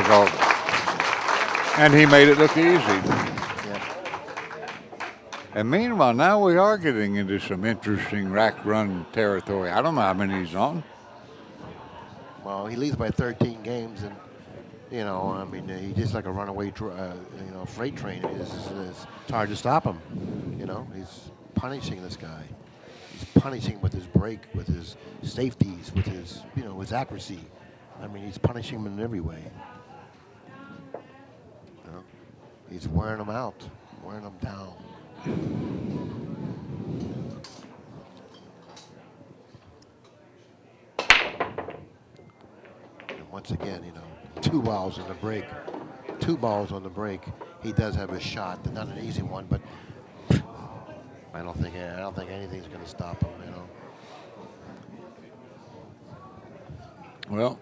difficult. And he made it look easy. Yeah. And meanwhile, now we are getting into some interesting rack run territory. I don't know how many he's on. Well, he leads by 13 games, and I mean, he's just like a runaway, freight train. It's hard to stop him. He's punishing this guy. He's punishing with his break, with his safeties, with his accuracy. I mean, he's punishing him in every way. You know, he's wearing him out, wearing him down. And once again, 2 balls on the break. 2 balls on the break. He does have a shot, not an easy one, but I don't think anything's going to stop him. Well,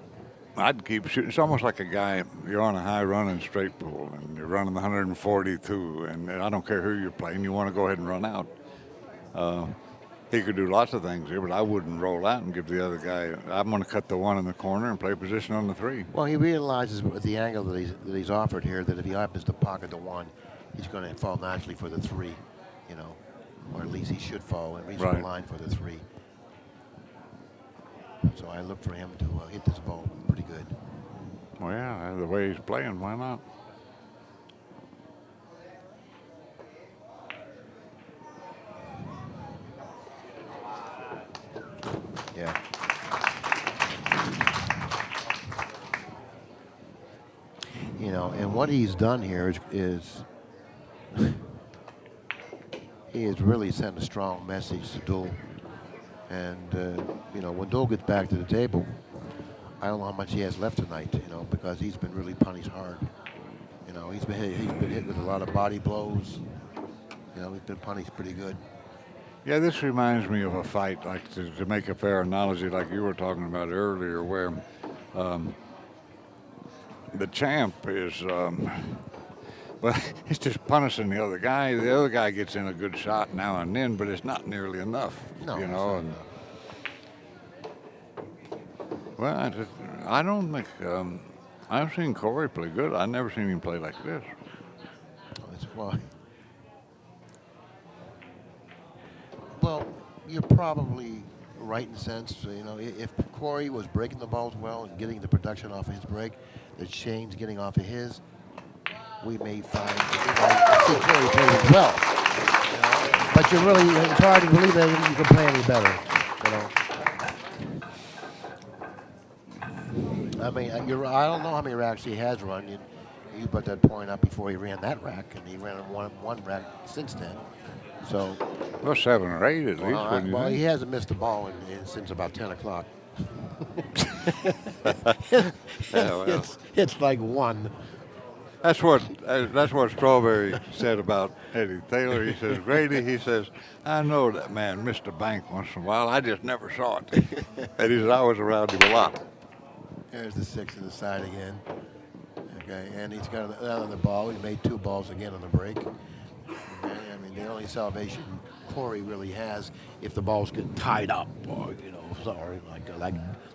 I'd keep shooting. It's almost like a guy, you're on a high running straight pool, and you're running the 142, and I don't care who you're playing, you want to go ahead and run out. He could do lots of things here, but I wouldn't roll out and give the other guy, I'm going to cut the one in the corner and play position on the 3. Well, he realizes with the angle that he's offered here that if he happens to pocket the 1, he's going to fall naturally for the 3, or at least he should fall in reasonable line for the 3. So I look for him to hit this ball pretty good. Well, yeah, the way he's playing, why not? Yeah. And what he's done here is he has really sent a strong message to Duel. And, when Duel gets back to the table, I don't know how much he has left tonight, because he's been really punished hard. He's been hit with a lot of body blows. He's been punished pretty good. Yeah, this reminds me of a fight, like to make a fair analogy, like you were talking about earlier, where the champ is, well, he's just punishing the other guy. The other guy gets in a good shot now and then, but it's not nearly enough. No, And, well, I don't think I've seen Corey play good. I've never seen him play like this. Well, you're probably right in the sense, if Corey was breaking the balls well and getting the production off of his break, that Shane's getting off of his, we may find see Corey play as well. But it's hard to believe that you can play any better. I mean, I don't know how many racks he has run. You put that point up before he ran that rack, and he ran one rack since then. So, well, 7 or 8 at least. Well, he hasn't missed a ball since about 10 o'clock. It's like 1. That's what Strawberry said about Eddie Taylor. He says, Grady, he says, I know that man missed a bank once in a while. I just never saw it. And he said, I was around him a lot. There's the 6 to the side again. Okay, and he's got another ball. He made 2 balls again on the break. Okay, I mean, the only salvation Corey really has if the balls get tied up, or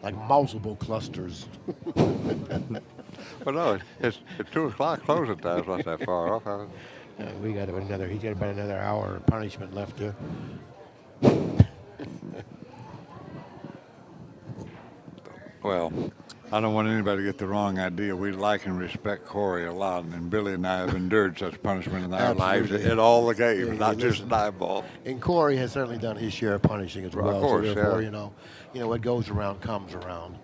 like multiple clusters. Well, no, it's 2 o'clock closing time. It's not that far off. We got another. He's got about another hour of punishment left here. Well, I don't want anybody to get the wrong idea. We like and respect Corey a lot, and Billy and I have endured such punishment in our lives in all the games, not just live ball. And Corey has certainly done his share of punishing as well. Of course, so therefore, what goes around comes around.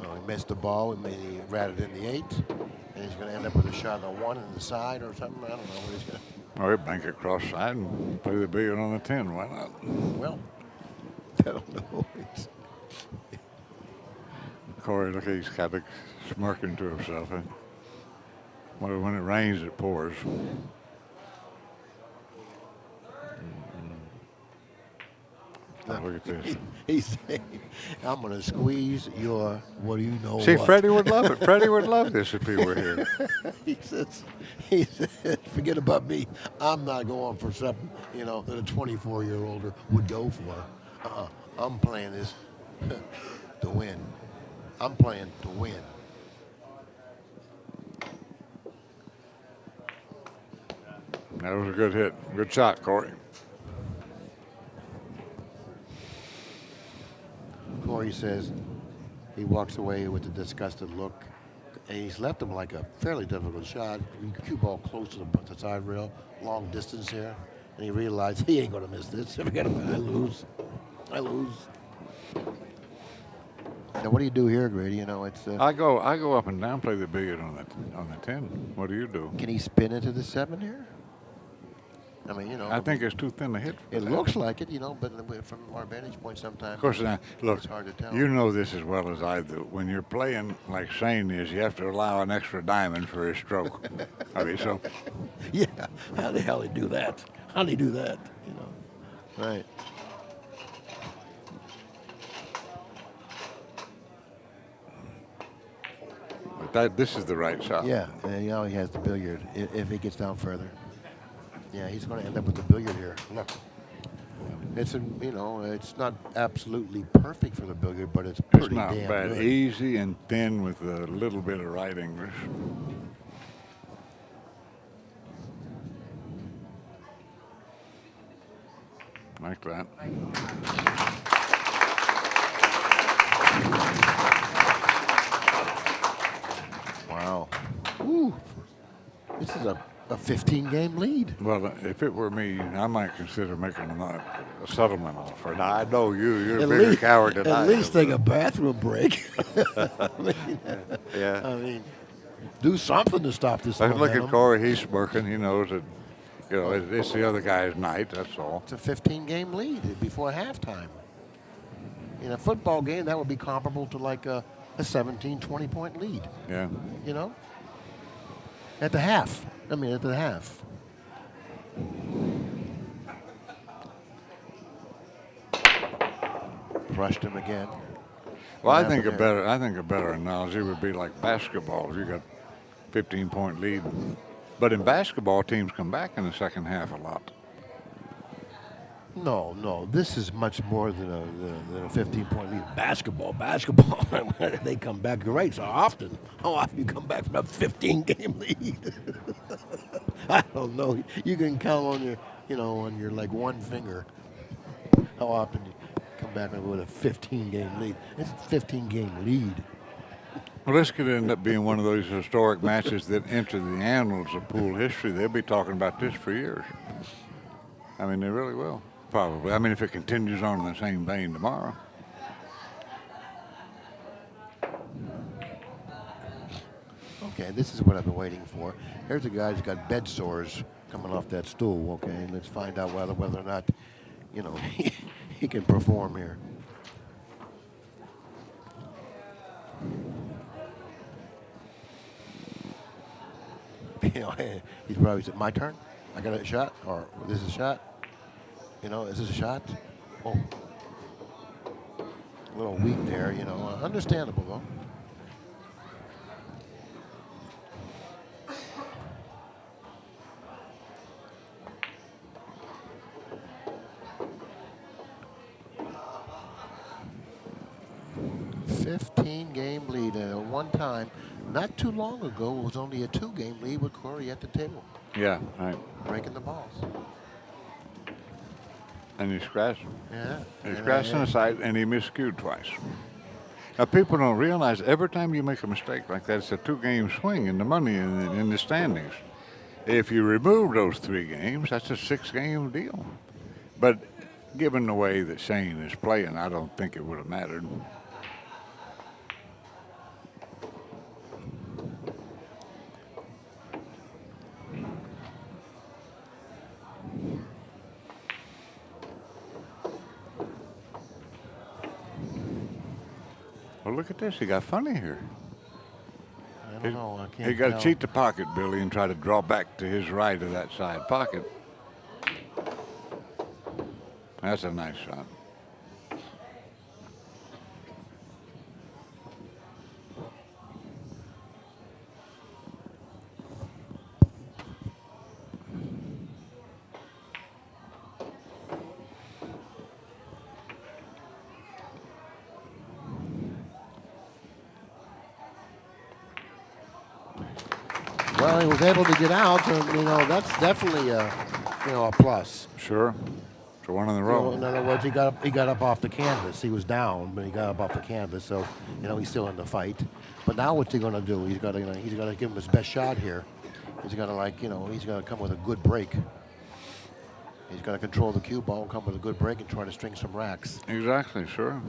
He missed the ball, and he ratted in the 8, and he's going to end up with a shot on the 1 in the side or something. I don't know what he's going to. Or he'll bank it cross side and play the billion on the 10. Why not? Well, I don't know. Corey, look, he's kind of smirking to himself. Well, when it rains, it pours. Look at this. He's saying, I'm going to squeeze your, what do you know? See, what? Freddie would love it. Freddie would love this if he were here. he says, forget about me. I'm not going for something, that a 24-year-older would go for. I'm playing this to win. I'm playing to win. That was a good hit. Good shot, Corey. Corey says he walks away with a disgusted look, and he's left him like a fairly difficult shot. Cue ball close to the side rail, long distance here, and he realized he ain't gonna miss this. Forget about it. I lose. I lose. Now, what do you do here, Grady? You know, it's. I go up and down, play the billiard on the 10. What do you do? Can he spin into the 7 here? I mean, you know. I think it's too thin a hit. It looks like it, you know, but from our vantage point, sometimes Of course, now, look, it's hard to tell. you know this as well as I do. When you're playing like Shane is, you have to allow an extra diamond for his stroke. I mean, so. Yeah, how the hell they do that? How do they do that? You know, right? But this is the right shot. Yeah, and you know he has the billiard if he gets down further. Yeah, he's going to end up with the billiard here. Look, it's it's not absolutely perfect for the billiard, but it's pretty It's not damn bad. good. Easy and thin with a little bit of right English. Like that. Wow. Ooh, this is a 15-game lead. Well, if it were me, I might consider making a settlement offer. Now, I know you're a bigger coward than I At least am. take a bathroom break. Yeah. I mean, do something to stop this. Look momentum. at Corey. He's smirking. He knows that, it's the other guy's night. That's all. It's a 15-game lead before halftime. In a football game, that would be comparable to like a 17, 20-point lead. Yeah. You know? At the half. At the half. Brushed him again. Well, I think a better analogy would be like basketball. You got 15-point lead, but in basketball, teams come back in the second half a lot. No. This is much more than a 15-point lead. Basketball. They come back great. So often. How often you come back from a 15-game lead? I don't know. You can count on your like one finger. How often you come back with a 15-game lead? It's a 15-game lead. Well, this could end up being one of those historic matches that enter the annals of pool history. They'll be talking about this for years. I mean, they really will. Probably. I mean, if it continues on in the same vein tomorrow. Okay, this is what I've been waiting for. Here's a guy who's got bed sores coming off that stool. Okay, let's find out whether or not, he can perform here. He's probably said, "My turn. I got a shot, or this is a shot. Is this a shot?" Oh, a little weak there. Understandable though. Game lead, and at one time, not too long ago, it was only a 2-game lead with Corey at the table. Yeah, right. Breaking the balls. And he scratched. Yeah. He scratched on the side, and he miscued twice. Now, people don't realize every time you make a mistake like that, it's a 2-game swing in the money in the standings. If you remove those 3 games, that's a 6-game deal. But given the way that Shane is playing, I don't think it would have mattered. Well, look at this. He got funny here. I don't know. I can't He got tell. to cheat the pocket, Billy, and try to draw back to his right of that side pocket. That's a nice shot. Well, he was able to get out, and that's definitely a plus. Sure. So one in a In row. other words, he got up off the canvas. He was down, but he got up off the canvas, so he's still in the fight. But now what's he gonna do? He's got to give him his best shot here. He's got to he's got to come with a good break. He's got to control the cue ball, come with a good break, and try to string some racks. Exactly, sure.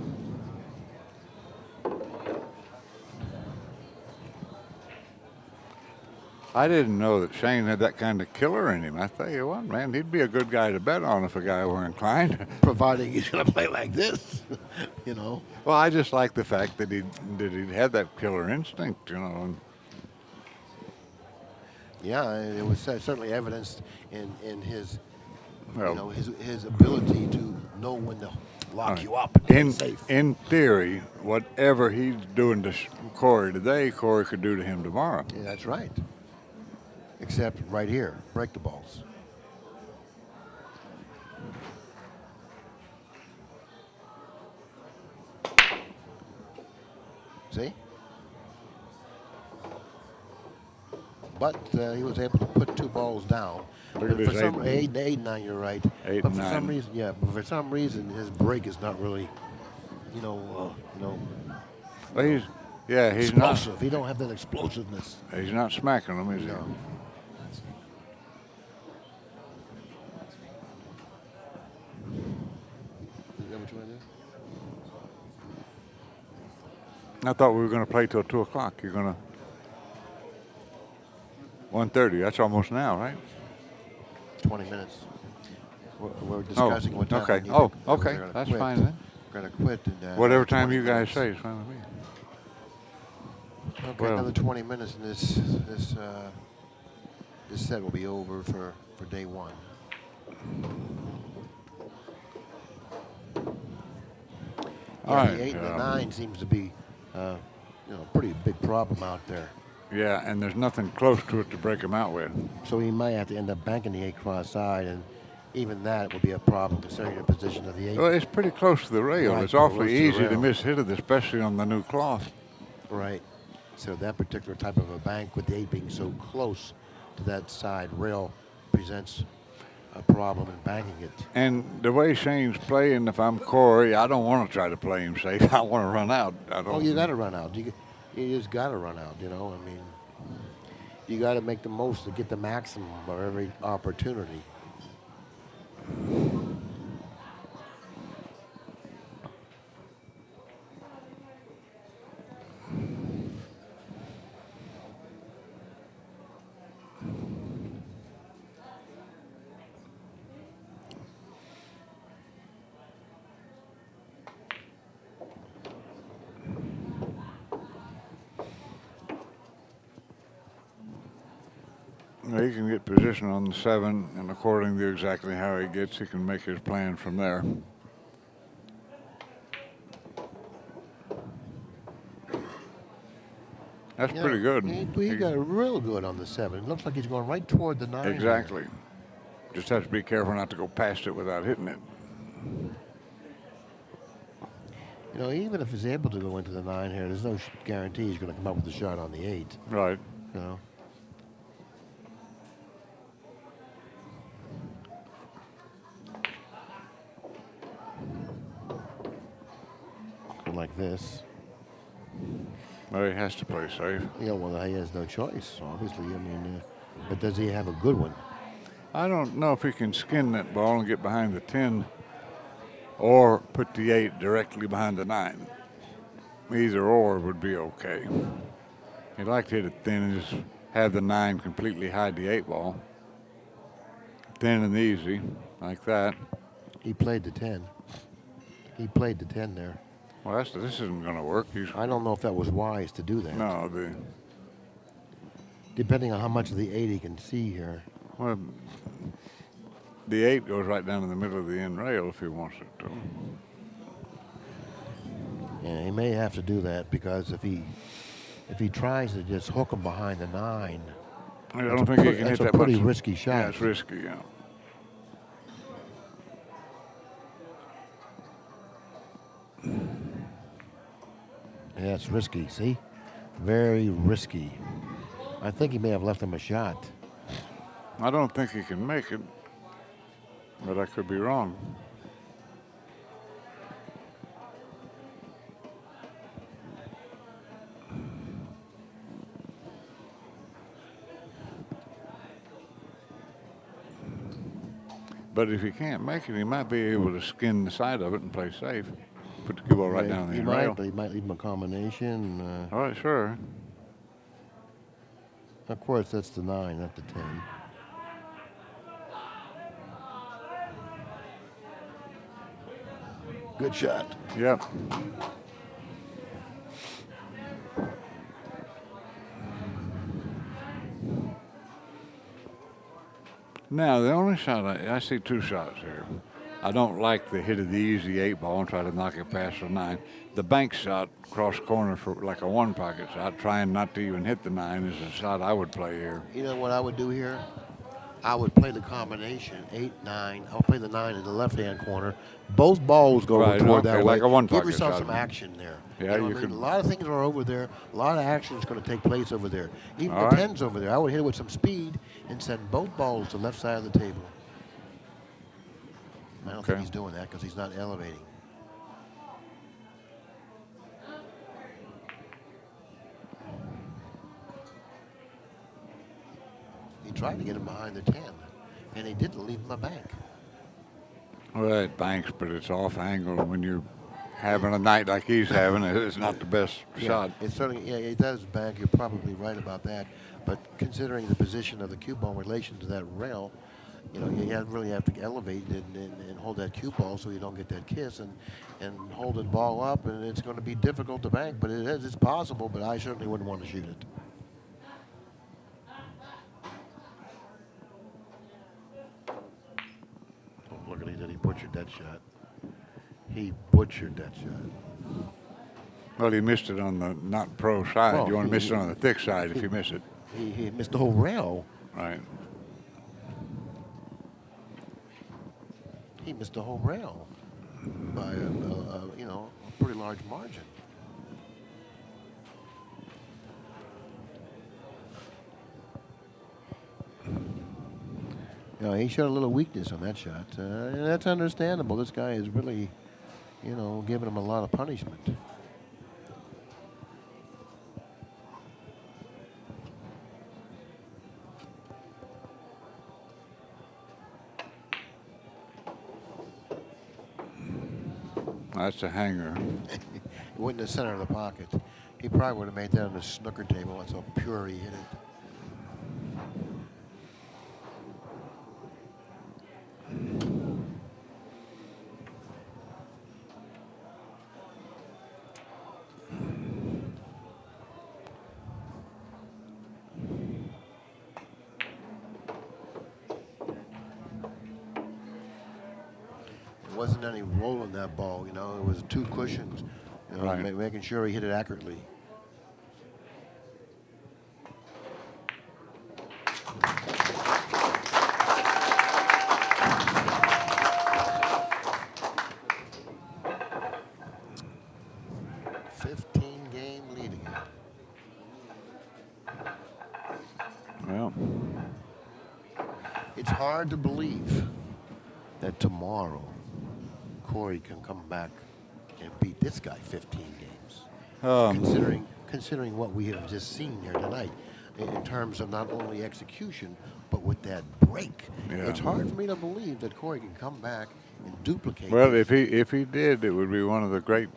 I didn't know that Shane had that kind of killer in him. I tell you what, man, he'd be a good guy to bet on if a guy were inclined. Providing he's going to play like this, Well, I just like the fact that he had that killer instinct, And yeah, it was certainly evidenced in his, well, his ability to know when to lock you up and play safe. in theory, whatever he's doing to Corey today, Corey could do to him tomorrow. Yeah, that's right. Except right here, break the balls. See? But he was able to put 2 balls down. Look at For this some 8 8 9, you're right. 8 But and for 9. some reason, but for some reason, his break is not really, Well, he's explosive. not. He don't have that explosiveness. He's not smacking them, is he? No. Is that what you want to do? I thought we were going to play till 2 o'clock. You're going to 1:30. That's almost now, right? 20 minutes. We're discussing what time. Okay. we need Oh, to- okay. we're gonna That's quit. fine then. We're gonna quit. And, Whatever time 20 you guys minutes. say is fine with me. Okay, Well- another 20 minutes, and this set will be over for day 1. All Yeah, right, the 8 and the 9 seems to be, pretty big problem out there. Yeah, and there's nothing close to it to break him out with. So he might have to end up banking the 8 cross side, and even that will be a problem considering the position of the 8. Well, it's pretty close to the rail. Right, It's awfully close to the easy to rail. miss-hit it, especially on the new cloth. Right. So that particular type of a bank with the 8 being so close to that side rail presents a problem in banking it. And the way Shane's playing, if I'm Corey, I don't want to try to play him safe. I want to run out. I don't. Oh, you got to run out. You just got to run out, you got to make the most to get the maximum of every opportunity. He can get position on the 7, and according to exactly how he gets, he can make his plan from there. That's pretty good. He got real good on the 7. It looks like he's going right toward the 9. Exactly. Just have to be careful not to go past it without hitting it. Even if he's able to go into the 9 here, there's no guarantee he's going to come up with a shot on the 8. Right. Like this. Well, he has to play safe. Yeah, well, he has no choice, obviously. But does he have a good one? I don't know if he can skin that ball and get behind the 10 or put the 8 directly behind the 9. Either or would be okay. He'd like to hit it thin and just have the 9 completely hide the 8 ball. Thin and easy, like that. He played the 10. He played the 10 there. Well, this isn't going to work. I don't know if that was wise to do that. No, depending on how much of the 8 he can see here. Well, the 8 goes right down in the middle of the end rail if he wants it to. Yeah, he may have to do that because if he tries to just hook him behind the 9, I don't think he can hit that much. That's a pretty risky shot. Yeah, it's risky, yeah. Yeah, it's risky, see? Very risky. I think he may have left him a shot. I don't think he can make it, but I could be wrong. But if he can't make it, he might be able to skin the side of it and play safe. Put the cue ball right Yeah, down he the rail. might. He might leave him a combination. All right, sure. Of course, that's the 9, not the 10. Good shot. Yep. Now, the only shot, I see two shots here. I don't like the hit of the easy 8 ball and try to knock it past the 9. The bank shot cross corner for like a one pocket shot, trying not to even hit the 9 is a shot I would play here. You know what I would do here? I would play the combination 8, 9. I'll play the 9 in the left-hand corner. Both balls go Right, toward okay, that way. like a one Give pocket yourself shot. some action there. Yeah, you know you what I could. mean? A lot of things are over there. A lot of action is going to take place over there. Even All the right. 10's over there. I would hit it with some speed and send both balls to the left side of the table. I don't think Okay. he's doing that because he's not elevating. He tried to get him behind the 10, and he didn't leave him a bank. Well, it banks, but it's off angle. And when you're having a night like he's having, it's not the best shot. It certainly, yeah, it does bank. You're probably right about that. But considering the position of the cue ball in relation to that rail, you know, you really have to elevate and hold that cue ball so you don't get that kiss and hold the ball up. And it's going to be difficult to bank, but it's possible. But I certainly wouldn't want to shoot it. Oh, look at he butchered that shot. He butchered that shot. Well, he missed it on the not pro side. Well, You want to miss it on the thick side if you miss it. He missed the whole rail. Right. He missed the whole rail by you know, a pretty large margin. You know, he showed a little weakness on that shot, and that's understandable. This guy is really, you know, giving him a lot of punishment. That's a hanger. It went in the center of the pocket. He probably would have made that on the snooker table. That's how pure he hit it. Wasn't any roll in that ball, you know. It was 2 cushions, you know, Right. making sure he hit it accurately. Game lead again. Well, It's hard to believe that tomorrow Corey can come back and beat this guy 15 games. Considering what we have just seen here tonight, in terms of not only execution, but with that break. Yeah. It's hard for me to believe that Corey can come back and duplicate. well, this. if he did, it would be one of the great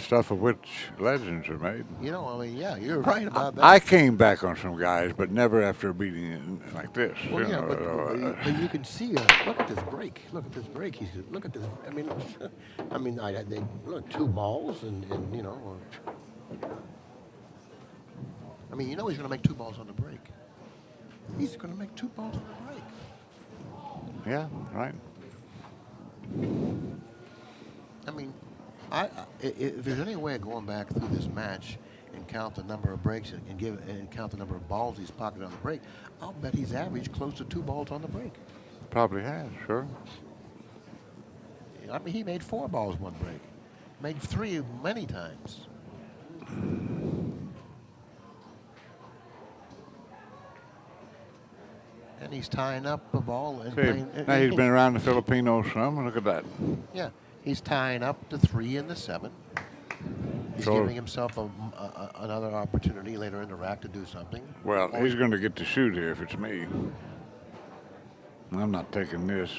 stuff of which legends are made. You know, I mean, yeah, you're right about that. I came back on some guys, but never after beating it like this. Well, you yeah, know, but you can see. Look at this break. Look at this break. Look at this. I mean, they look 2 balls, and you know. I mean, you know he's going to make 2 balls on the break. He's going to make 2 balls on the break. yeah, right. I mean, if there's any way of going back through this match and count the number of breaks and count the number of balls he's pocketed on the break, I'll bet he's averaged close to 2 balls on the break. Probably has, sure. I mean, he made 4 balls one break, made 3 many times. And he's tying up the ball and See, playing. now he's been around the Filipinos some. Look at that. Yeah, he's tying up the 3 and the 7. He's So, giving himself another opportunity later in the rack to do something. well, he's going to get to shoot here if it's me. I'm not taking this.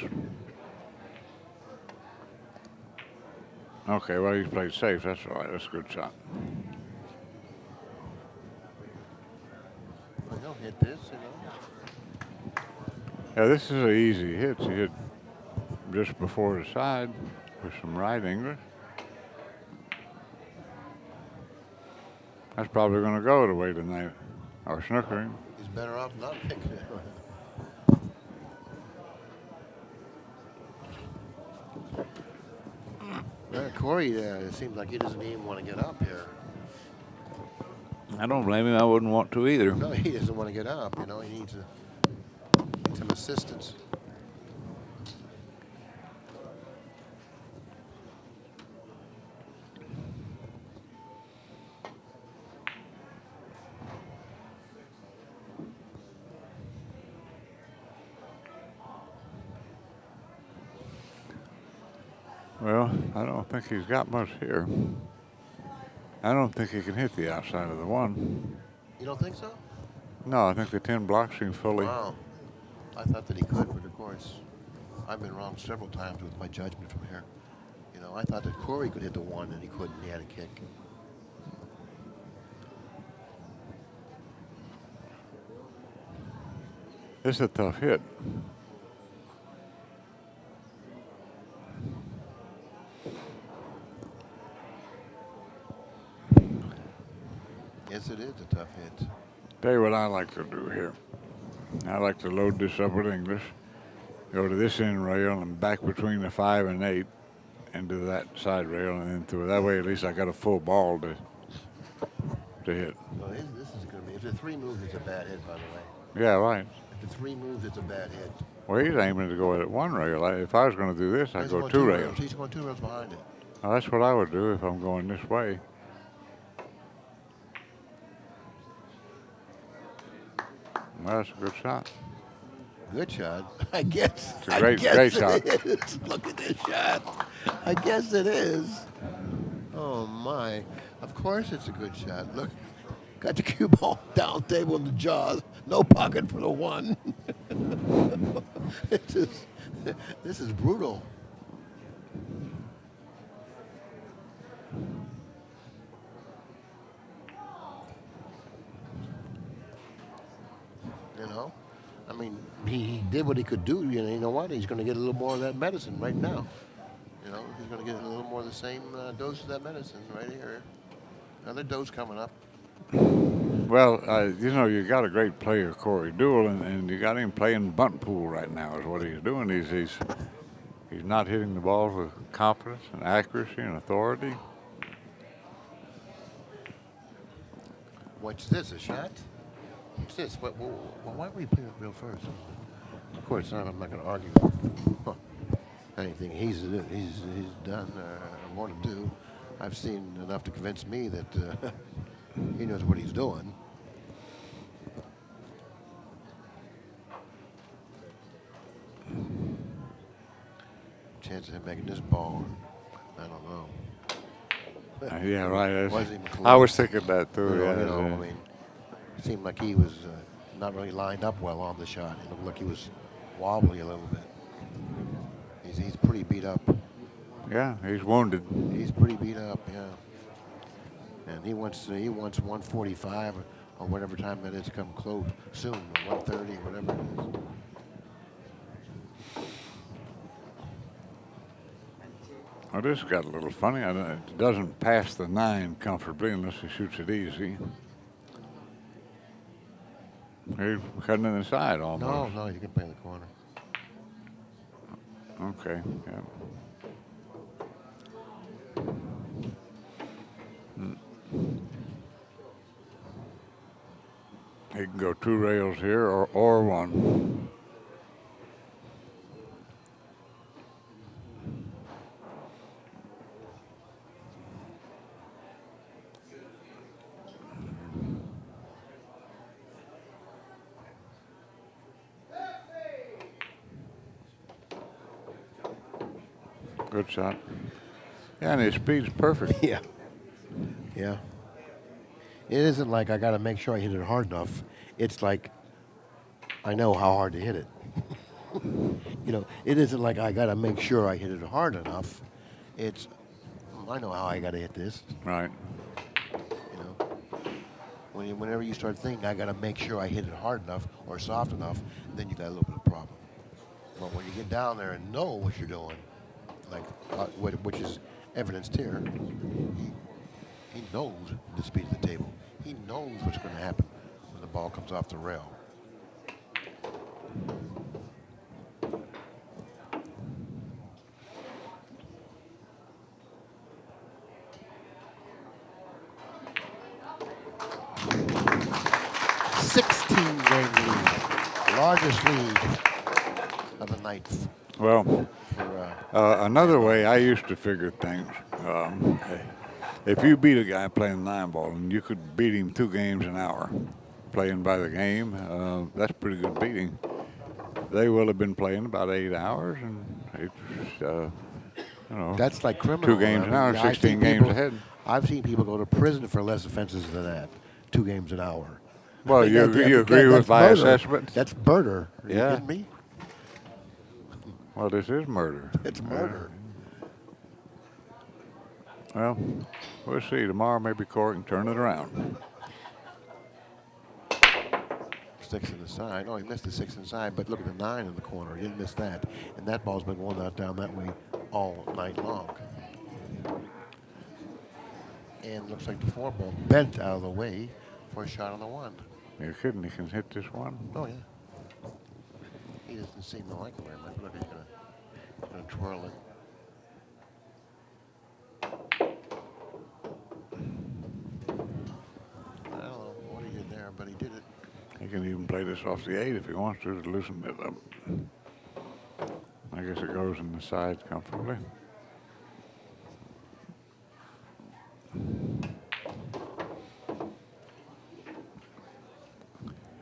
Okay, well, he's played safe. That's all right. That's a good shot. Well, he'll hit this, you know. Yeah, this is an easy hit. He hit just before the side with some right English. That's probably going to go the way tonight. Or snookering. He's better off not picking it. Corey, it seems like he doesn't even want to get up here. I don't blame him. I wouldn't want to either. No, he doesn't want to get up. You know, he needs some assistance. Well, I don't think he's got much here. I don't think he can hit the outside of the 1. You don't think so? No, I think the 10 blocks him fully. Wow. I thought that he could, but of course, I've been wrong several times with my judgment from here. You know, I thought that Corey could hit the 1 and he couldn't. He had a kick. This is a tough hit. Yes, it is a tough hit. Tell you what I like to do here. I like to load this up with English, go to this end rail and back between the 5 and 8 and do that side rail and then through. That way at least I got a full ball to hit. Well, this is going to be, if the 3 moves, it's a bad hit, by the way. Yeah, right. If the 3 moves, it's a bad hit. Well, he's aiming to go at 1 rail. If I was going to do this, I'd He's go going 2 rails. He's going 2 rails behind it. Well, that's what I would do if I'm going this way. Well, that's a good shot. Good shot. I guess. It's a great shot. It is. Look at this shot. I guess it is. Oh, my. Of course it's a good shot. Look. Got the cue ball down table in the jaws. No pocket for the 1. This is brutal. You know? I mean, he did what he could do. You know what? He's going to get a little more of that medicine right now. You know, he's going to get a little more of the same dose of that medicine right here. Another dose coming up. Well, you know, you got a great player, Corey DEUEL, and you got him playing bunt pool right now is what he's doing. He's not hitting the balls with confidence and accuracy and authority. What's this, a shot? What's this? Well, why don't we play it real first? Of course, I'm not going to argue anything he's done or more to do. I've seen enough to convince me that he knows what he's doing. Chance of him making this ball, I don't know. Yeah, right. Wasn't even close. I was thinking that too. You Yeah, know, yeah. I mean, it seemed like he was not really lined up well on the shot. It looked like he was wobbly a little bit. He's pretty beat up. Yeah, he's wounded. He's pretty beat up, yeah. And he wants 145 or whatever time that is to come close soon, 130, whatever it is. Well, this got a little funny. It doesn't pass the 9 comfortably unless he shoots it easy. He's cutting it inside almost. No, you can play in the corner. Okay, yeah. He can go 2 rails here or 1. Good shot. Yeah, and his speed's perfect. Yeah. Yeah. It isn't like I got to make sure I hit it hard enough. It's like I know how hard to hit it. It isn't like I got to make sure I hit it hard enough. It's I know how I got to hit this. Right. You know, whenever you start thinking I got to make sure I hit it hard enough or soft enough, then you got a little bit of problem. But when you get down there and know what you're doing, like which is evidenced here, he knows the speed of the table. He knows what's going to happen when the ball comes off the rail. Game lead, largest lead of the night. Well, another way I used to figure things, if you beat a guy playing 9-ball and you could beat him 2 games an hour playing by the game, that's pretty good beating. They will have been playing about 8 hours, and it's, that's like criminal. 2 games an hour, 16 games ahead. I've seen people go to prison for less offenses than that, 2 games an hour. Well, you agree with my assessment? That's murder. Are you Yeah. kidding me? Well, this is murder. It's murder. Well, we'll see. Tomorrow maybe Corey can turn it around. 6 in the side. Oh, he missed the 6 inside, but look at the 9 in the corner. He didn't miss that. And that ball's been going out down that way all night long. And looks like the 4 ball bent out of the way for a shot on the 1. You're kidding? He can hit this one? Oh, yeah. He doesn't seem to like it very much. Look, he's gonna twirl it. I don't know what he did there, but he did it. He can even play this off the 8 if he wants to loosen it up. I guess it goes in the sides comfortably.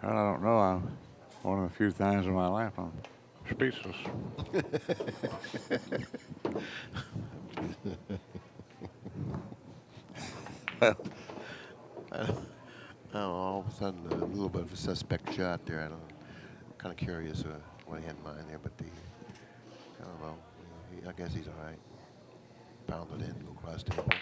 I don't know. One of the few times in my life I'm speechless. All of a sudden, a little bit of a suspect shot there. I'm kind of curious what he had in mind there, but I don't know. I guess he's all right. Pounded in, go across the table.